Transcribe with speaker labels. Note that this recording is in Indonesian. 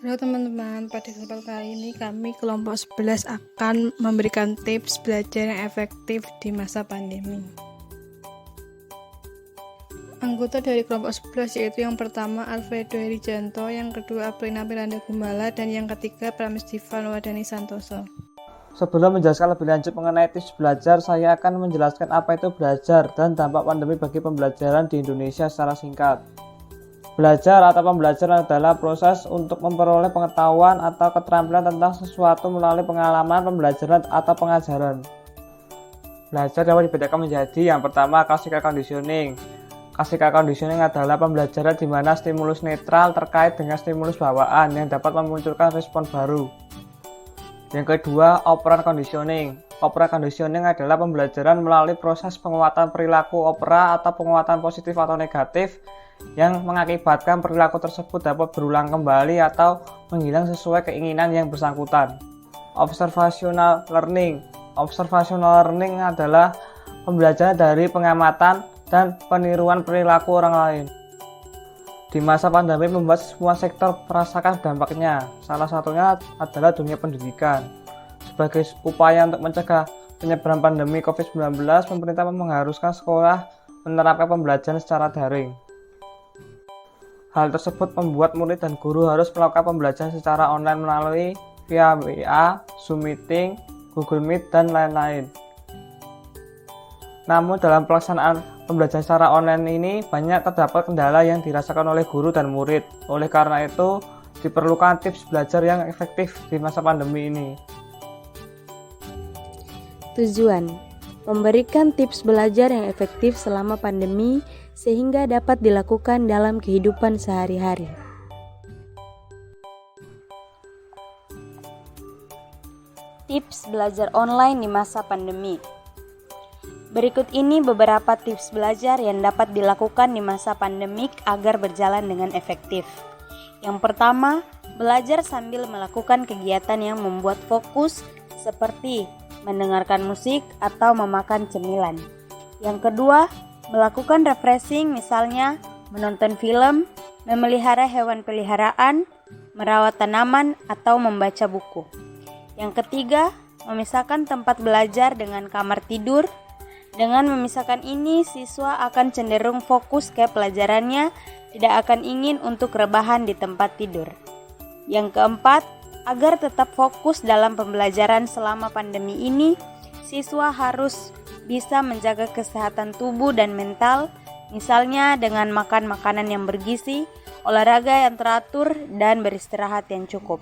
Speaker 1: Halo teman-teman, pada kesempatan kali ini kami kelompok 11 akan memberikan tips belajar yang efektif di masa pandemi. Anggota dari kelompok 11 yaitu yang pertama Alfredo Herijanto, yang kedua Aprina Piranda Gumbala, dan yang ketiga Pramestivan Wadani Santoso.
Speaker 2: Sebelum menjelaskan lebih lanjut mengenai tips belajar, saya akan menjelaskan apa itu belajar dan dampak pandemi bagi pembelajaran di Indonesia secara singkat. Belajar atau pembelajaran adalah proses untuk memperoleh pengetahuan atau keterampilan tentang sesuatu melalui pengalaman pembelajaran atau pengajaran. Belajar dapat dibedakan menjadi yang pertama classical conditioning. Classical conditioning adalah pembelajaran di mana stimulus netral terkait dengan stimulus bawaan yang dapat memunculkan respon baru. Yang kedua, operant conditioning. Operant conditioning adalah pembelajaran melalui proses penguatan perilaku opera atau penguatan positif atau negatif yang mengakibatkan perilaku tersebut dapat berulang kembali atau menghilang sesuai keinginan yang bersangkutan. Observational learning. Observational learning adalah pembelajaran dari pengamatan dan peniruan perilaku orang lain. Di masa pandemi membuat semua sektor merasakan dampaknya. Salah satunya adalah dunia pendidikan. Sebagai upaya untuk mencegah penyebaran pandemi COVID-19, pemerintah mengharuskan sekolah menerapkan pembelajaran secara daring. Hal tersebut membuat murid dan guru harus melakukan pembelajaran secara online melalui via WA, Zoom Meeting, Google Meet, dan lain-lain. Namun dalam pelaksanaan pembelajaran secara online ini banyak terdapat kendala yang dirasakan oleh guru dan murid. Oleh karena itu, diperlukan tips belajar yang efektif di masa pandemi ini.
Speaker 3: Tujuan: memberikan tips belajar yang efektif selama pandemi sehingga dapat dilakukan dalam kehidupan sehari-hari. Tips belajar online di masa pandemi. Berikut ini beberapa tips belajar yang dapat dilakukan di masa pandemik agar berjalan dengan efektif. Yang pertama, belajar sambil melakukan kegiatan yang membuat fokus seperti mendengarkan musik atau memakan cemilan. Yang kedua, melakukan refreshing, misalnya menonton film, memelihara hewan peliharaan, merawat tanaman, atau membaca buku. Yang ketiga, memisahkan tempat belajar dengan kamar tidur. Dengan memisahkan ini, siswa akan cenderung fokus ke pelajarannya, tidak akan ingin untuk rebahan di tempat tidur. Yang keempat, agar tetap fokus dalam pembelajaran selama pandemi ini, siswa harus bisa menjaga kesehatan tubuh dan mental, misalnya dengan makan makanan yang bergizi, olahraga yang teratur, dan beristirahat yang cukup.